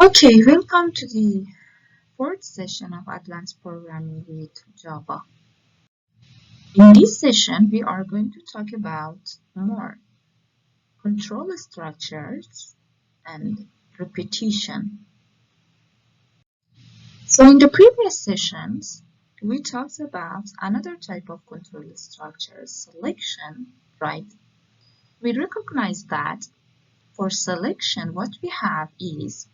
Okay, welcome to the fourth session of Advanced Programming with Java. In this session, we are going to talk about more control structures and repetition. So in the previous sessions, we talked about another type of control structure, selection, right? We recognize that for selection, what we have is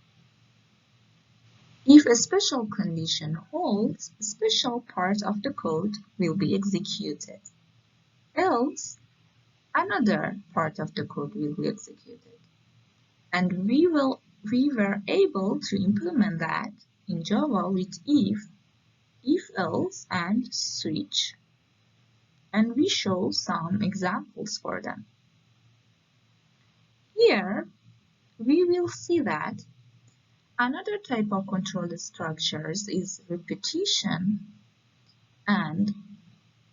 if a special condition holds, a special part of the code will be executed. Else, another part of the code will be executed. And we were able to implement that in Java with if else, and switch. And we show some examples for them. Here, we will see that another type of control structures is repetition, and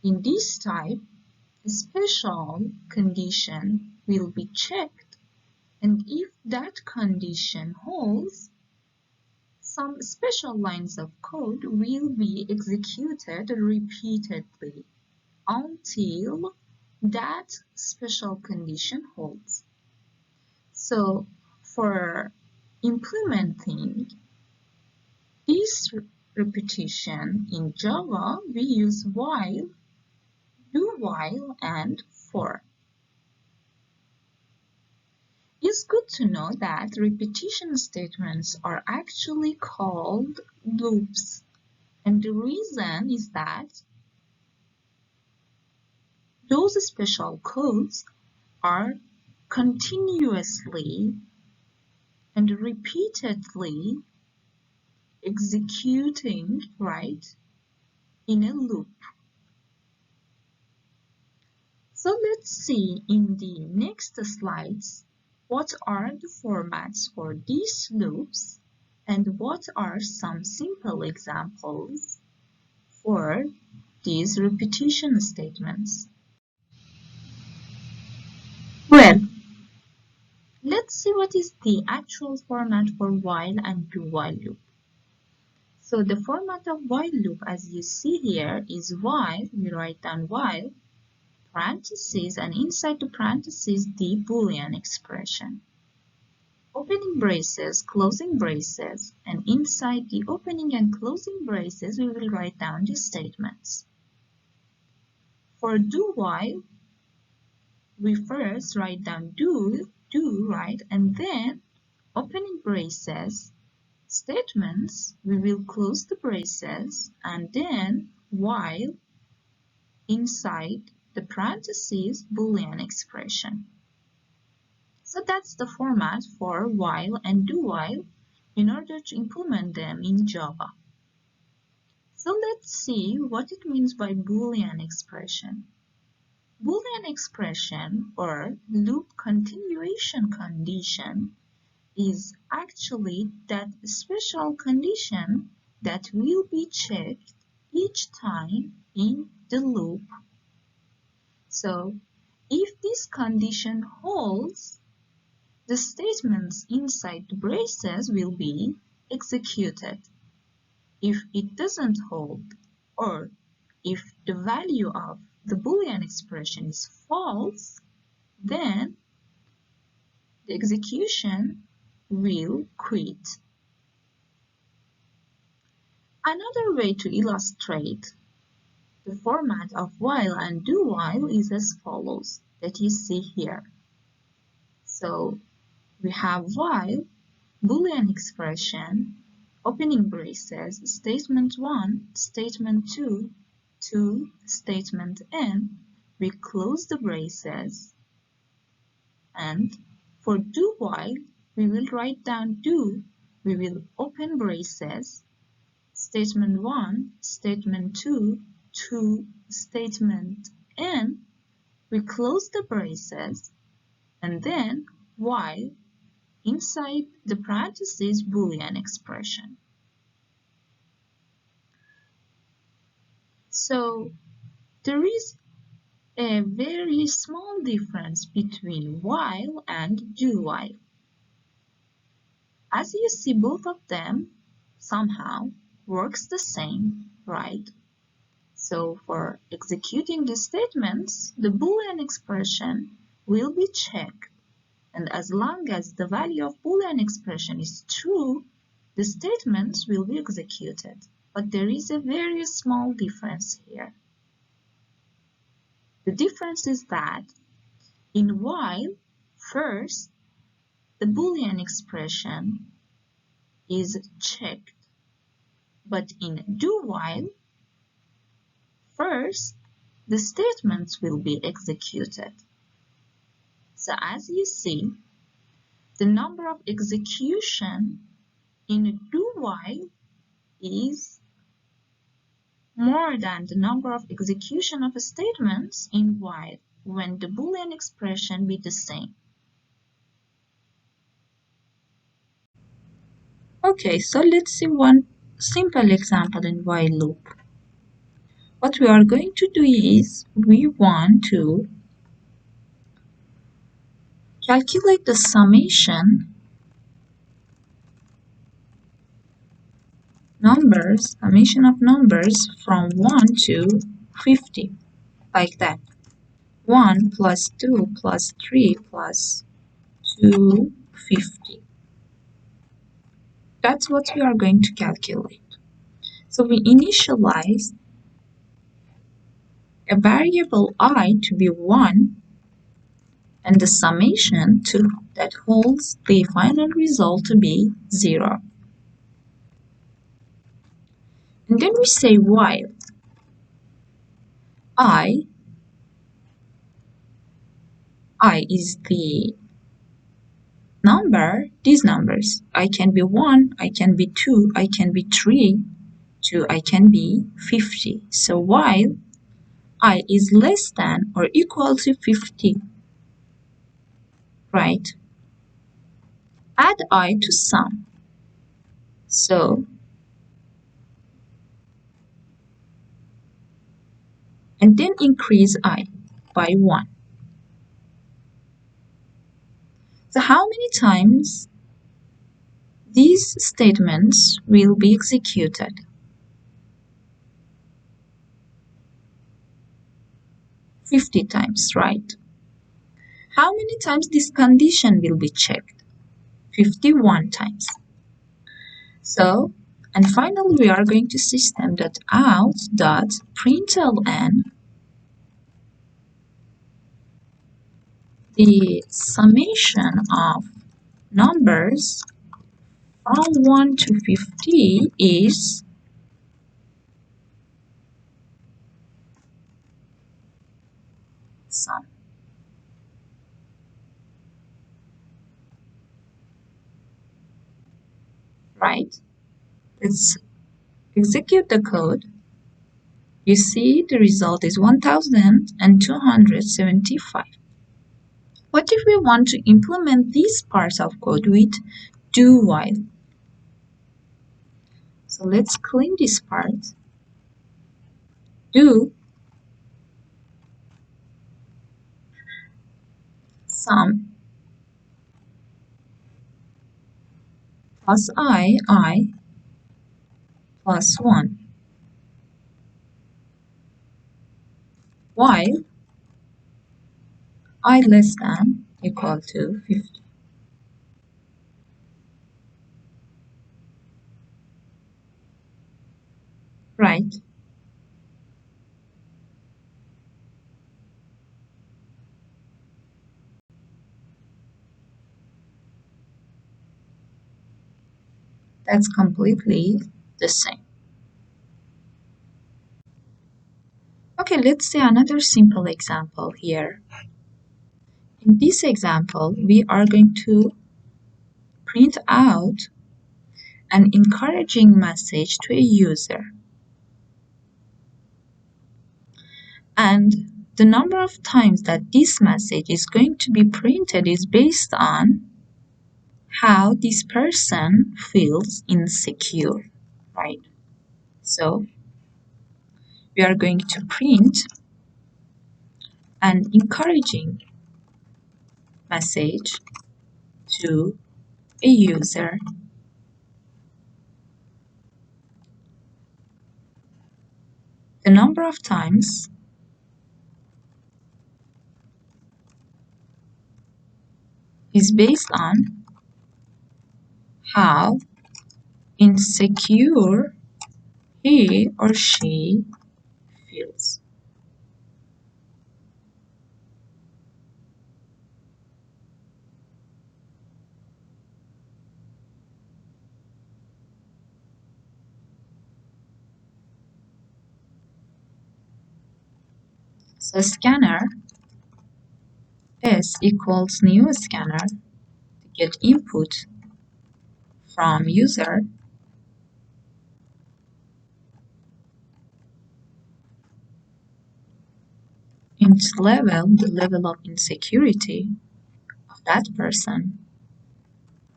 in this type, a special condition will be checked, and if that condition holds, some special lines of code will be executed repeatedly until that special condition holds. So for implementing this repetition in Java, we use while, do while, and for. It's good to know that repetition statements are actually called loops, and the reason is that those special codes are continuously and repeatedly executing, right, in a loop. So let's see in the next slides what are the formats for these loops and what are some simple examples for these repetition statements. Well, let's see what is the actual format for while and do while loop. So the format of while loop, as you see here, is while, we write down while, parentheses, and inside the parentheses the Boolean expression. Opening braces, closing braces, and inside the opening and closing braces we will write down the statements. For do while, we first write down do, right, and then opening braces, statements, we will close the braces, and then while inside the parentheses Boolean expression. So that's the format for while and do while in order to implement them in Java. So let's see what it means by Boolean expression. Boolean expression or loop continuation condition is actually that special condition that will be checked each time in the loop. So if this condition holds, the statements inside the braces will be executed. If it doesn't hold, or if the value of the Boolean expression is false, then the execution will quit. Another way to illustrate the format of while and do while is as follows, that you see here. So we have while, Boolean expression, opening braces, statement 1, statement 2, to statement n, we close the braces, and for do while, we will write down do, we will open braces, statement 1, statement 2, to statement n, we close the braces, and then while inside the parentheses Boolean expression. So there is a very small difference between while and do while. As you see, both of them somehow works the same, right? So for executing the statements, the Boolean expression will be checked. And as long as the value of Boolean expression is true, the statements will be executed. But there is a very small difference here. The difference is that in while, first, the Boolean expression is checked. But in do while, first, the statements will be executed. So as you see, the number of execution in do while is more than the number of execution of statements in while when the Boolean expression be the same. Okay, so let's see one simple example in while loop. What we are going to do is we want to calculate the summation of numbers from 1 to 50, like that. 1 plus 2 plus 3 plus 2, 50. That's what we are going to calculate. So we initialize a variable I to be 1 and the summation that holds the final result to be 0. And then we say while I is the number, these numbers. I can be 1, I can be 2, I can be 3, I can be 50. So while I is less than or equal to 50, right? Add I to sum. So, and then increase I by 1. So how many times these statements will be executed? 50 times, right? How many times this condition will be checked? 51 times. So, and finally we are going to system.out.println the summation of numbers from 1 to 50 is sum. Right? Let's execute the code. You see the result is 1275. What if we want to implement this part of code with do while? So let's clean this part. Do sum plus I plus 1 while I less than equal to 50. Right? That's completely the same. Okay, let's see another simple example here. In this example, we are going to print out an encouraging message to a user. And the number of times that this message is going to be printed is based on how this person feels insecure, right? So we are going to print an encouraging message to a user. The number of times is based on how insecure he or she feels. So scanner S equals new scanner to get input from user int level, the level of insecurity of that person.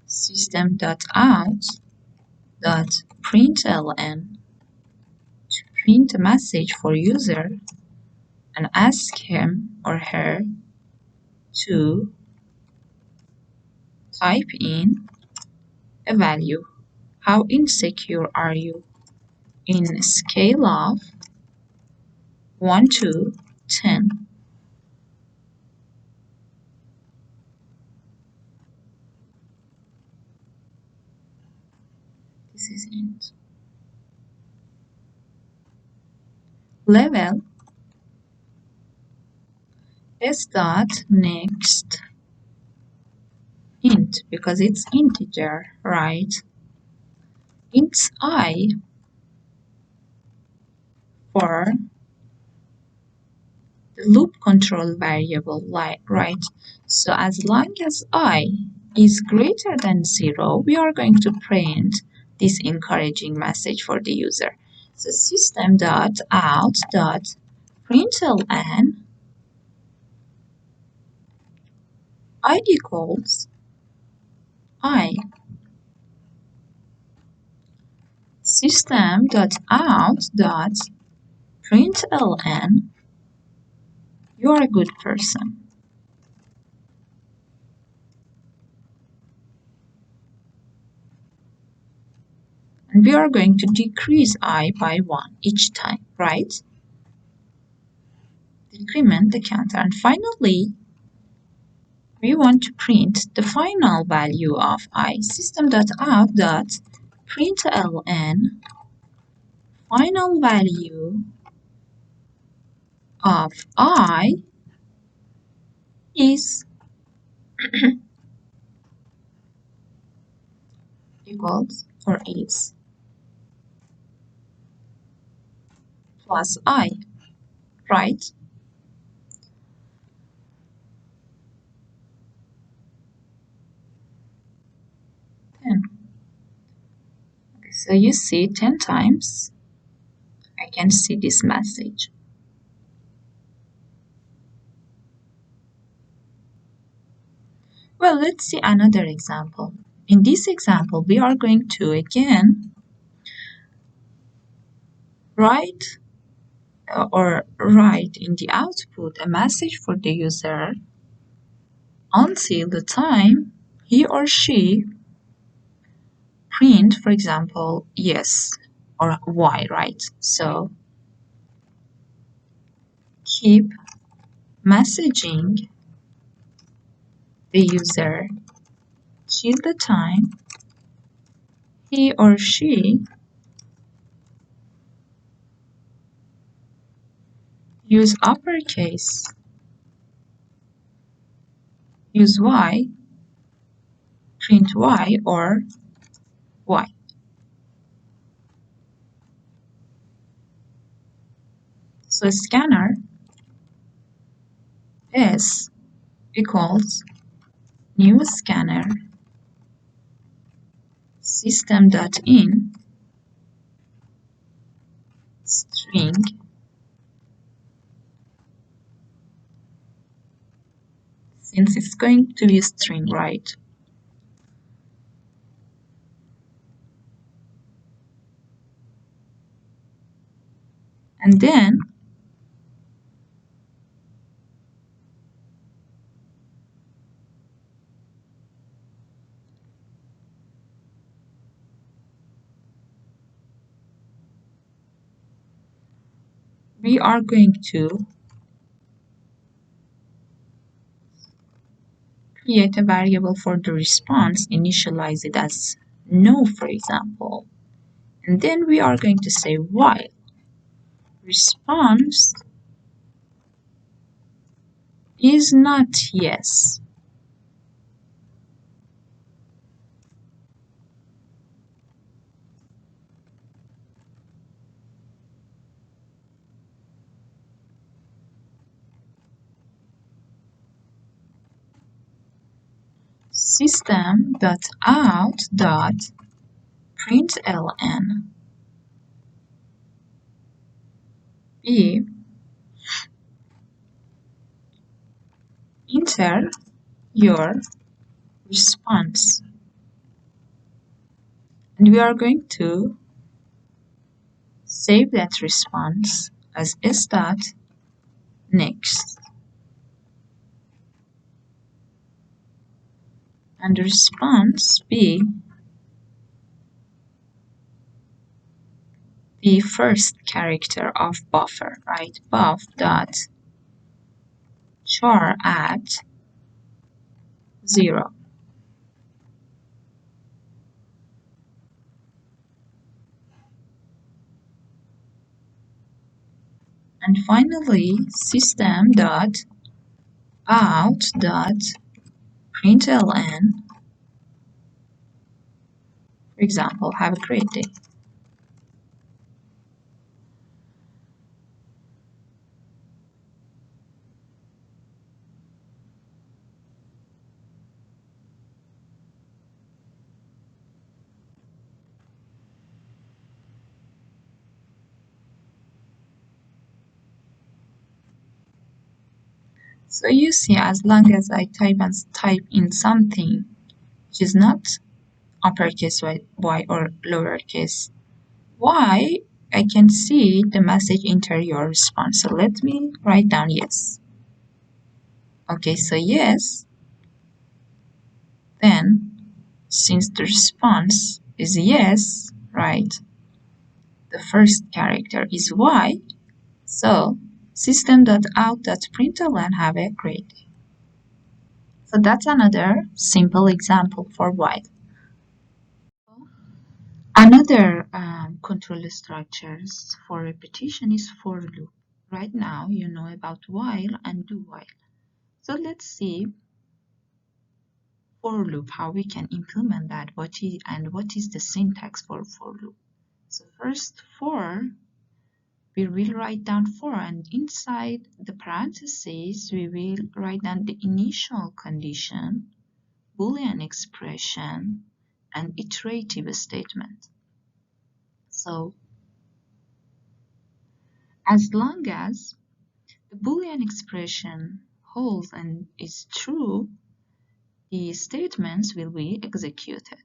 System.out.println to print a message for user and ask him or her to type in a value. How insecure are you? In a scale of 1 to 10. This is int. Level s dot next int because it's integer, right? Int I for the loop control variable, right? So as long as I is greater than 0, we are going to print this encouraging message for the user. So system.out.println I equals I. System.out.println you are a good person. And we are going to decrease I by 1 each time, right? Decrement the counter. And finally, we want to print the final value of I. System.out.println final value of I is equals or is plus I, right? Then, so you see 10 times I can see this message. Well, let's see another example. In this example, we are going to again write in the output a message for the user until the time he or she print, for example, yes or y, right? So keep messaging the user till the time he or she use uppercase, use y, print y or y. So scanner S equals new scanner system.in string since it's going to be a string, right? And then we are going to create a variable for the response, initialize it as no, for example. And then we are going to say while response is not yes. System.out.println b enter your response, and we are going to save that response as s.next, and response be the first character of buffer, right? Buff dot char at 0. And finally, system.out.println, for example, have a great day. So you see, as long as I type in something which is not uppercase y or lowercase y, I can see the message enter your response. So let me write down yes. Okay, so yes, then since the response is yes, right, the first character is y, so system.out.println have a grade. So that's another simple example for while. Another control structures for repetition is for loop. Right now you know about while and do while. So let's see for loop, how we can implement that, what is the syntax for loop. So first for, we will write down for, and inside the parentheses we will write down the initial condition, Boolean expression, and iterative statement. So as long as the Boolean expression holds and is true, the statements will be executed.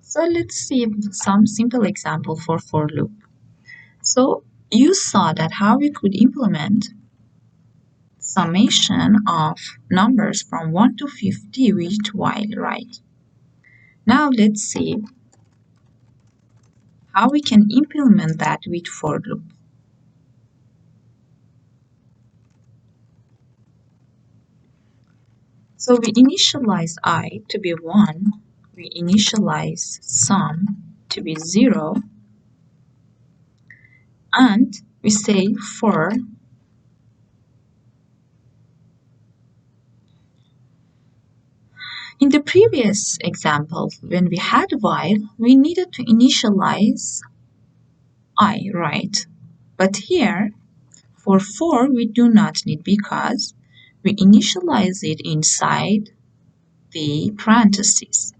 So let's see some simple example for loop. So you saw that how we could implement summation of numbers from 1 to 50 with while, right? Now let's see how we can implement that with for loop. So we initialize I to be 1, we initialize sum to be 0, and we say for in the previous example, when we had while, we needed to initialize I, right? But here, for, we do not need, because we initialize it inside the parentheses.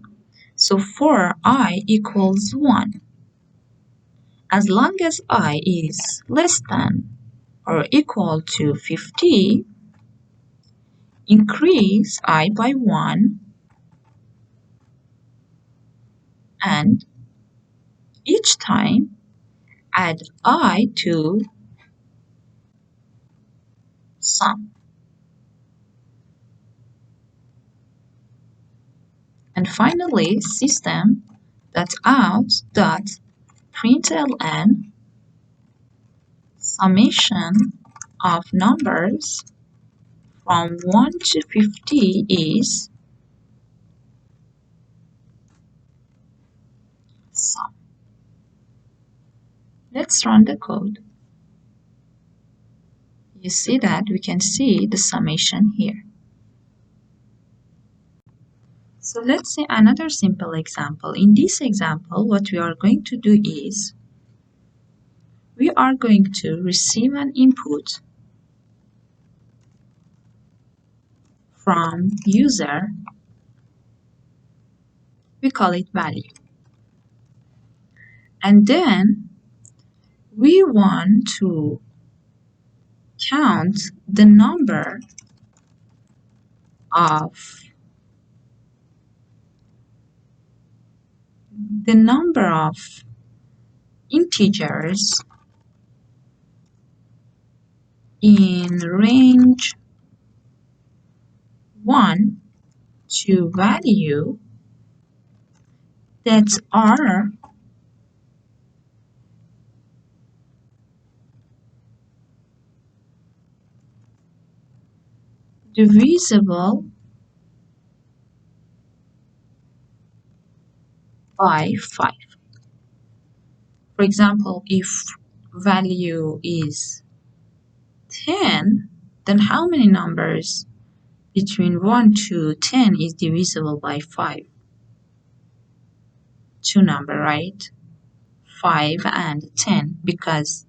So for I equals 1. As long as I is less than or equal to 50, increase I by 1, and each time add I to sum. And finally, system.out.println summation of numbers from 1 to 50 is sum. Let's run the code. You see that we can see the summation here. So let's say another simple example. In this example, what we are going to do is we are going to receive an input from user. We call it value. And then we want to count the number of integers in range 1 to value that are divisible by 5. For example, if value is 10, then how many numbers between 1 to 10 is divisible by 5? Two number, right? 5 and 10, because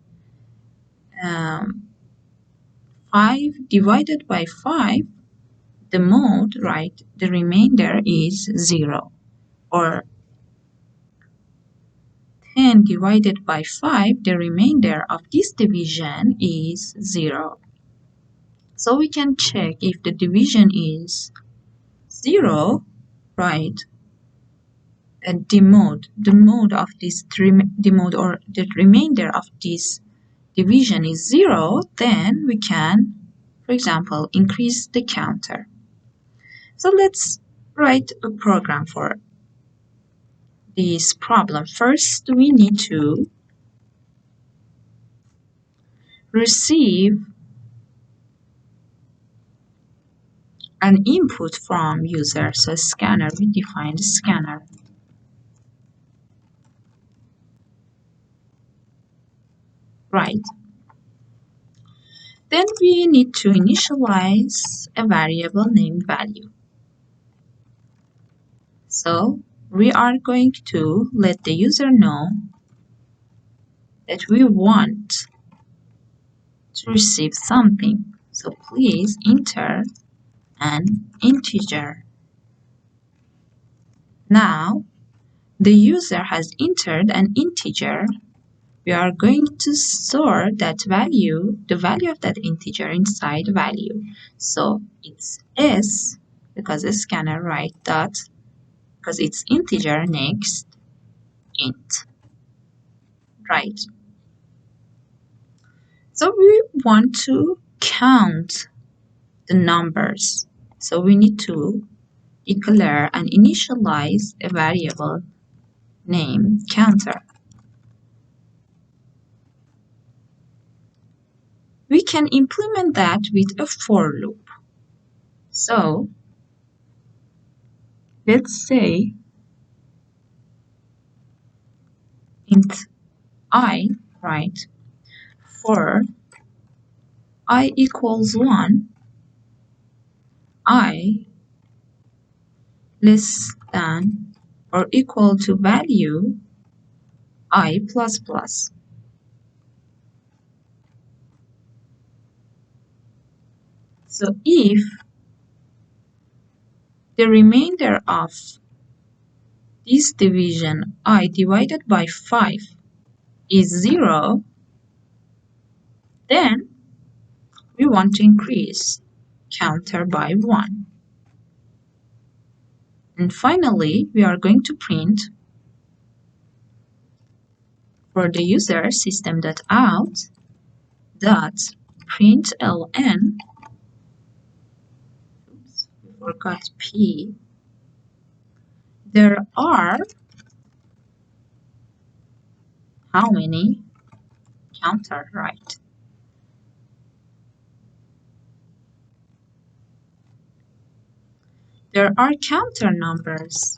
5 divided by 5, the mode, right, the remainder is 0. Or 10 divided by 5, the remainder of this division is 0. So we can check if the division is 0, right? And the mode of this, the mode or the remainder of this division is 0, then we can, for example, increase the counter. So let's write a program for this problem. First, we need to receive an input from user. So scanner, we define the scanner. Right. Then we need to initialize a variable named value. So we are going to let the user know that we want to receive something. So please enter an integer. Now the user has entered an integer. We are going to store that value, the value of that integer inside value. So it's s, because the scanner, right, dot, because it's integer, next int, right? So we want to count the numbers. So we need to declare and initialize a variable named counter. We can implement that with a for loop. So let's say int I, right, for I equals 1, I less than or equal to value I plus plus. So if the remainder of this division I divided by 5 is 0, then we want to increase counter by 1. And finally, we are going to print For the user, system.out.println, oops, we forgot P, there are how many counter, right? There are counter numbers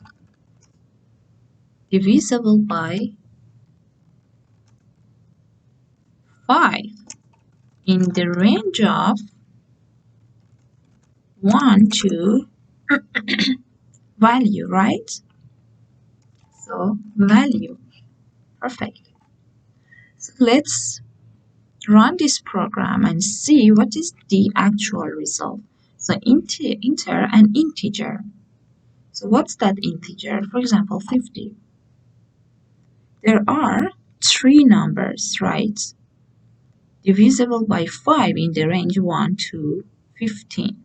divisible by 5 in the range of 1 to value, right? So value, perfect. So let's run this program and see what is the actual result. So enter an integer. So what's that integer? For example, 50. There are 3 numbers, right? Divisible by 5 in the range 1 to 15.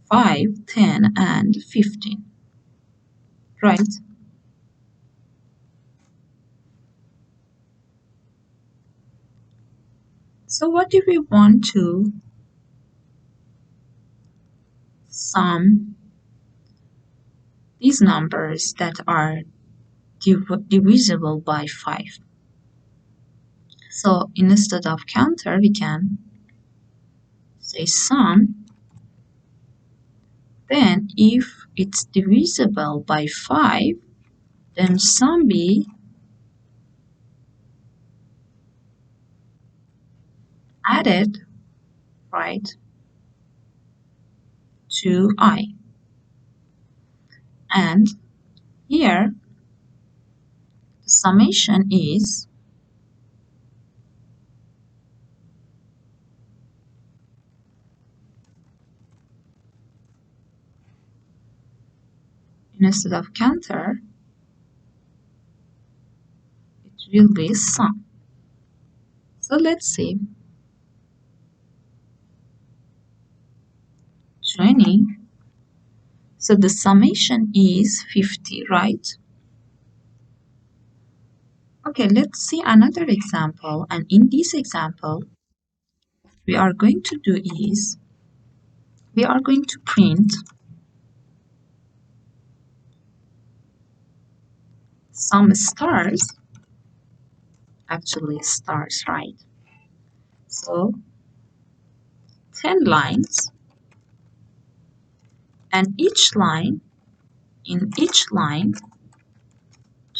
5, 10, and 15, right? So what if we want to sum these numbers that are divisible by 5? So instead of counter, we can say sum. Then if it's divisible by 5, then sum be added, right, to I. And here the summation is instead of counter, it will be sum. So let's see. 20. So the summation is 50, right? Okay, let's see another example. And in this example, what we are going to do is we are going to print some stars, actually stars, right? So 10 lines, and in each line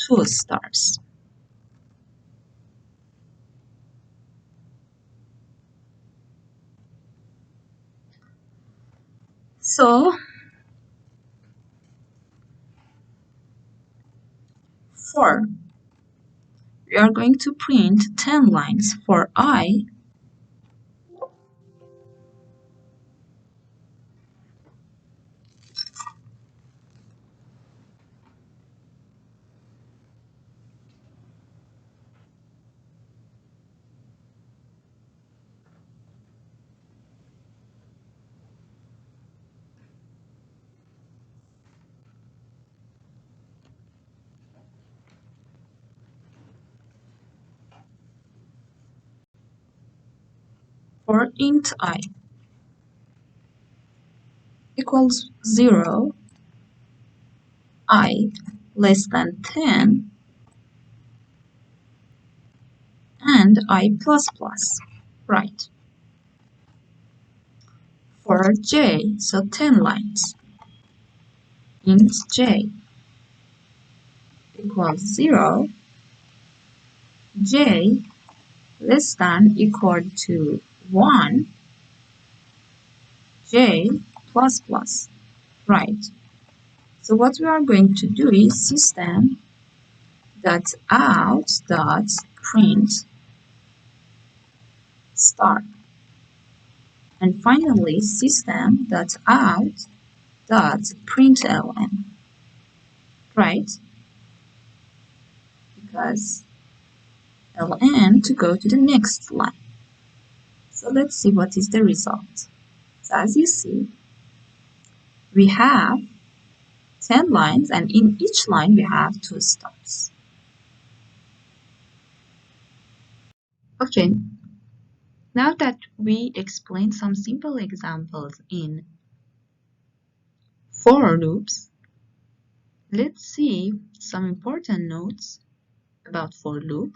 2 stars. So for we are going to print 10 lines for I. For int I equals 0, I less than 10, and I plus plus, right? For j, so 10 lines, int j equals 0, j less than equal to 1, j plus plus, right? So what we are going to do is system dot out dot print star, and finally system dot out dot println, right? Because ln to go to the next line. So let's see what is the result. So as you see, we have 10 lines, and in each line we have 2 stars. Okay, now that we explained some simple examples in for loops, let's see some important notes about for loop.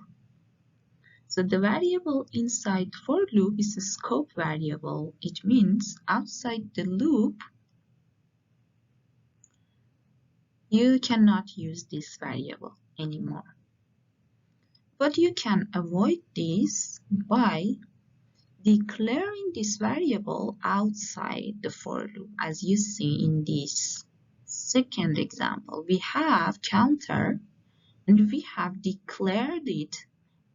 So the variable inside for loop is a scope variable. It means outside the loop, you cannot use this variable anymore. But you can avoid this by declaring this variable outside the for loop. As you see in this second example, we have counter and we have declared it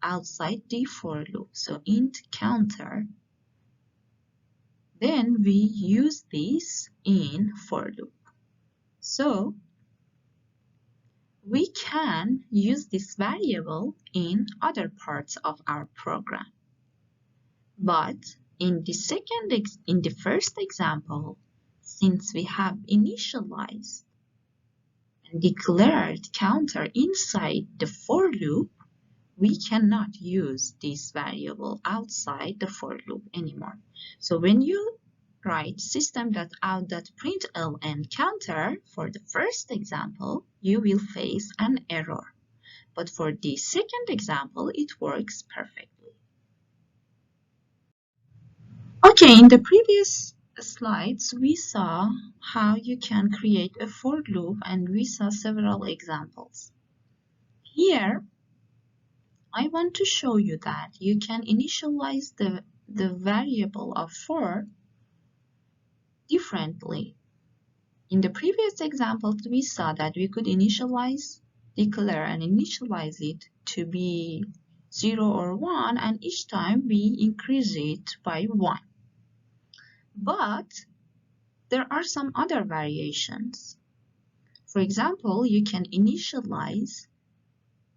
outside the for loop. So int counter, then we use this in for loop. So we can use this variable in other parts of our program. But in the first example, since we have initialized and declared counter inside the for loop, we cannot use this variable outside the for loop anymore. So when you write system.out.println counter for the first example, you will face an error. But for the second example, it works perfectly. Okay, in the previous slides, we saw how you can create a for loop and we saw several examples. Here, I want to show you that you can initialize the variable of for differently. In the previous examples, we saw that we could declare and initialize it to be 0 or 1, and each time we increase it by 1. But there are some other variations. For example, you can initialize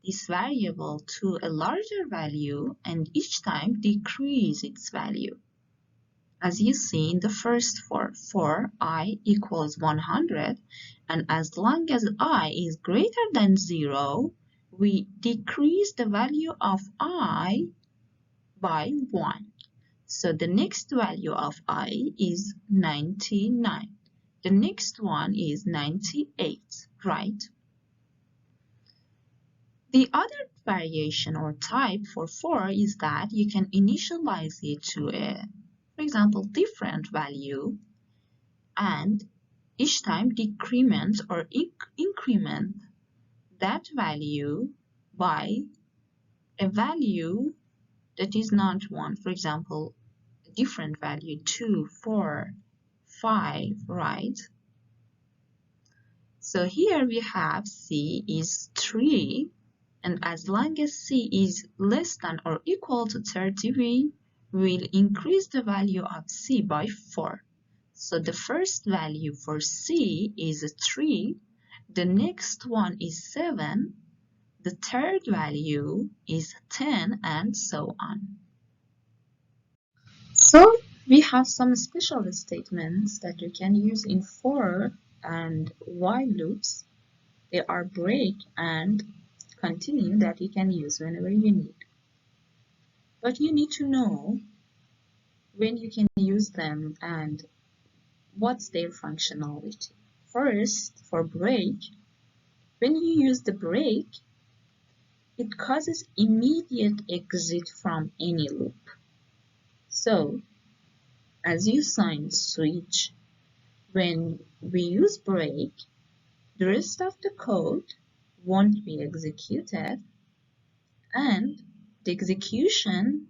this variable to a larger value and each time decrease its value. As you see in the first for I equals 100, and as long as I is greater than 0, we decrease the value of I by 1. So the next value of I is 99. The next one is 98, right? The other variation or type for is that you can initialize it to a, for example, different value and each time decrement or increment that value by a value that is not 1. For example, a different value 2, 4, 5, right? So here we have C is 3, and as long as C is less than or equal to 30, we will increase the value of C by 4. So the first value for C is 3, the next one is 7, the third value is 10, and so on. So we have some special statements that you can use in for and while loops. They are break and continue that you can use whenever you need. But you need to know when you can use them and what's their functionality. First, for break, when you use the break, it causes immediate exit from any loop. So, as you saw in switch, when we use break, the rest of the code won't be executed and the execution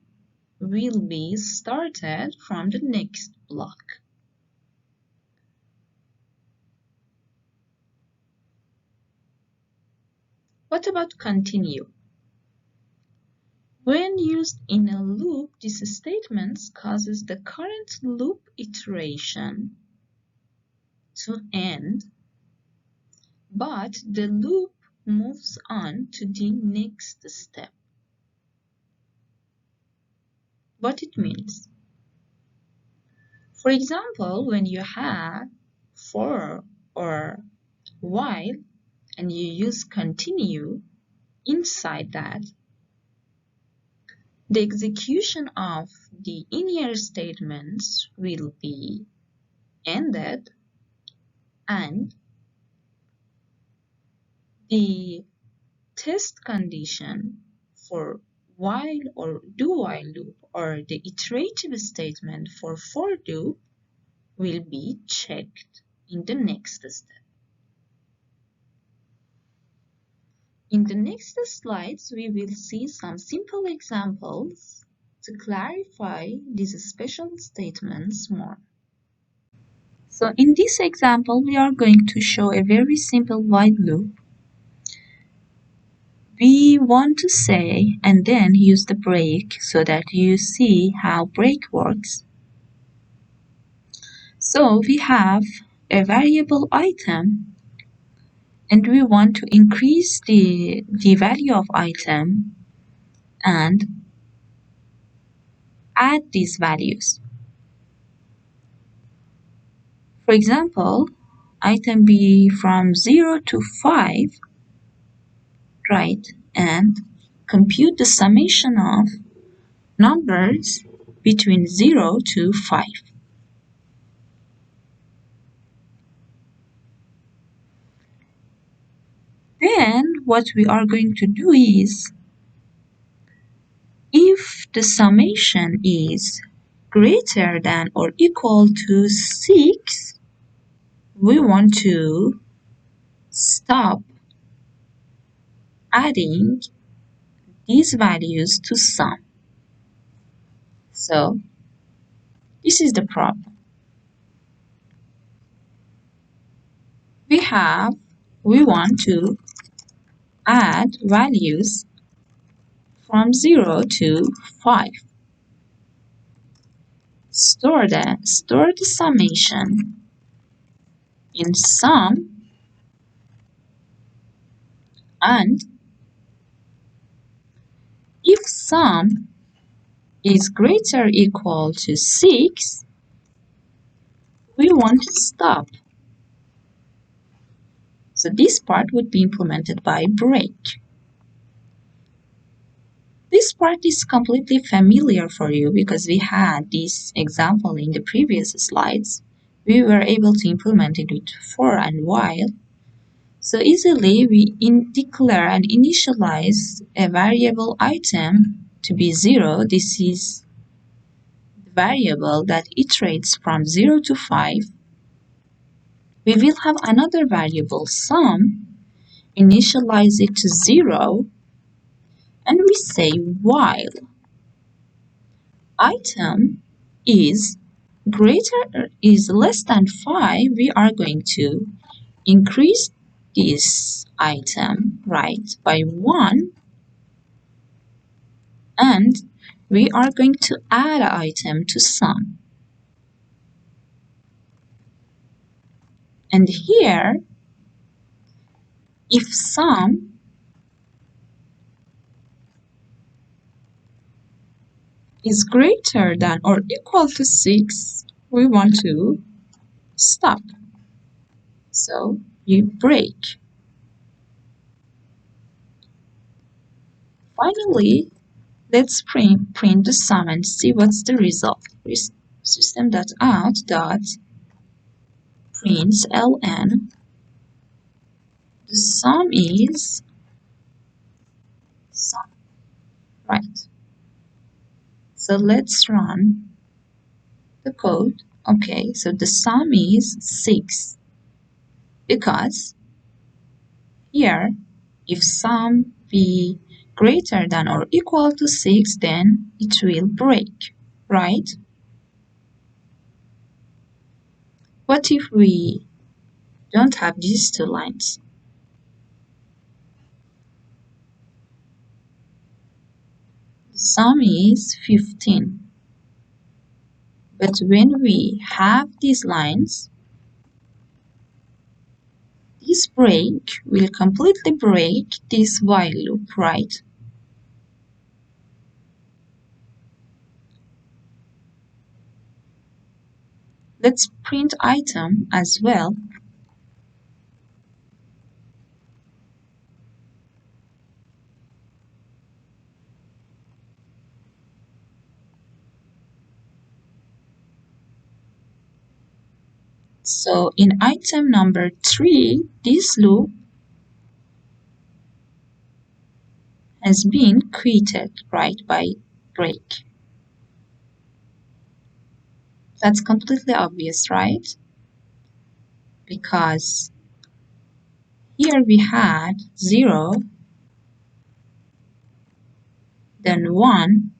will be started from the next block. What about continue? When used in a loop, this statement causes the current loop iteration to end, but the loop moves on to the next step. What it means? For example, when you have for or while and you use continue inside that, The execution of the in-year statements will be ended, and the test condition for while or do while loop or the iterative statement for loop will be checked in the next step. In the next slides, we will see some simple examples to clarify these special statements more. So in this example, we are going to show a very simple while loop. We want to say and then use the break so that you see how break works. So we have a variable item and we want to increase the value of item and add these values. For example, item B from 0 to 5, right? And compute the summation of numbers between 0 to 5. Then what we are going to do is, if the summation is greater than or equal to 6, we want to stop adding these values to sum. So this is the problem. We want to add values from 0 to 5. Store the summation in sum, and if sum is greater or equal to 6, we want to stop. So this part would be implemented by break. This part is completely familiar for you because we had this example in the previous slides. We were able to implement it with for and while. So easily we declare and initialize a variable item to be 0. This is the variable that iterates from 0 to 5. We will have another variable sum, initialize it to 0, and we say while item is less than 5, we are going to increase this item, right, by 1, and we are going to add an item to sum. And here, if sum is greater than or equal to 6, we want to stop. So you break. Finally, let's print the sum and see what's the result. System.out dot prints ln. The sum is sum, right? So let's run the code. Okay, so the sum is 6 because here, if sum be greater than or equal to 6, then it will break, right? What if we don't have these two lines? The sum is 15. But when we have these lines, this break will completely break this while loop, right? Let's print item as well. So in item number 3, this loop has been created right by break. That's completely obvious, right? Because here we had 0, then 1,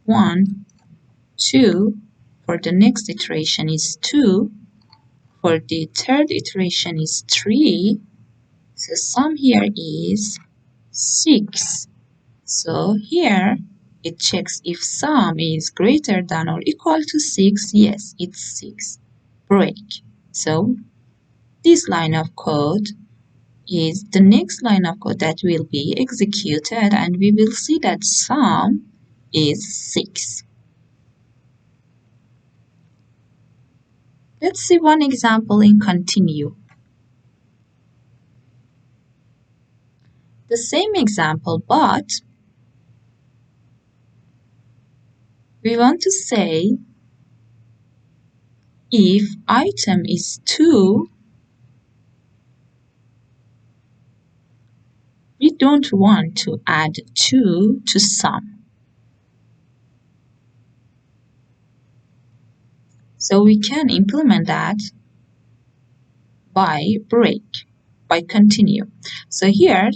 1, 2, for the next iteration is 2, for the third iteration is 3, so sum here is 6. So here it checks if sum is greater than or equal to 6. Yes, it's 6. Break. So this line of code is the next line of code that will be executed, and we will see that sum is 6. Let's see one example and continue. The same example, but we want to say if item is 2, we don't want to add 2 to sum. So we can implement that by break, by continue. So here,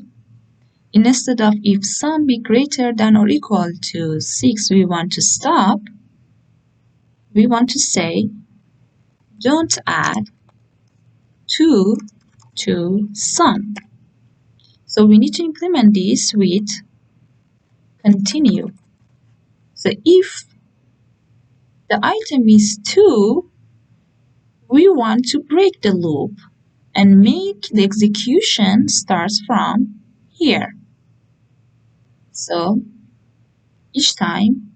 instead of if sum be greater than or equal to 6, we want to stop. We want to say don't add 2 to sum. So we need to implement this with continue. So if the item is 2, we want to break the loop and make the execution starts from here. So each time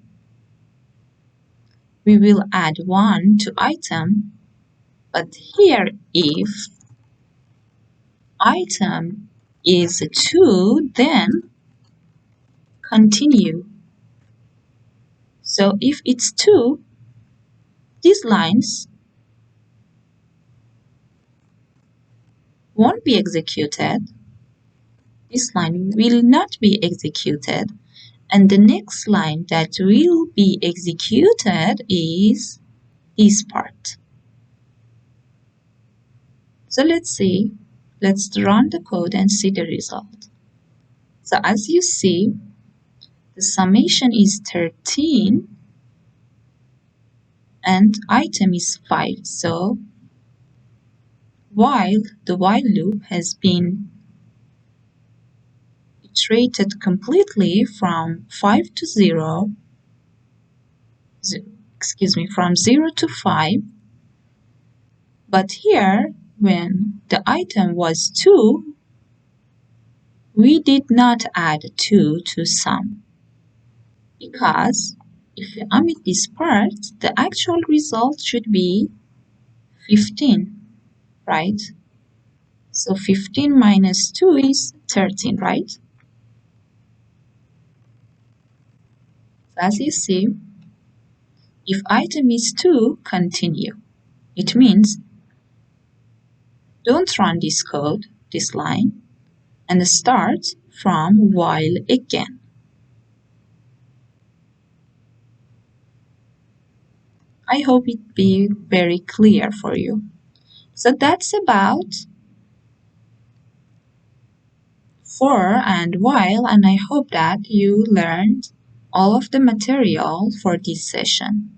we will add 1 to item, but here if item is 2, then continue. So if it's 2, these lines won't be executed. This line will not be executed. And the next line that will be executed is this part. So let's run the code and see the result. So as you see, the summation is 13 and item is 5. So while the while loop has been iterated completely from 5 to 0, from 0 to 5, but here when the item was 2, we did not add 2 to sum, because if you omit this part, the actual result should be 15, right? So 15 minus 2 is 13, right? So as you see, if item is 2, continue. It means don't run this code, this line, and start from while again. I hope it be very clear for you. So that's about for and while, and I hope that you learned all of the material for this session.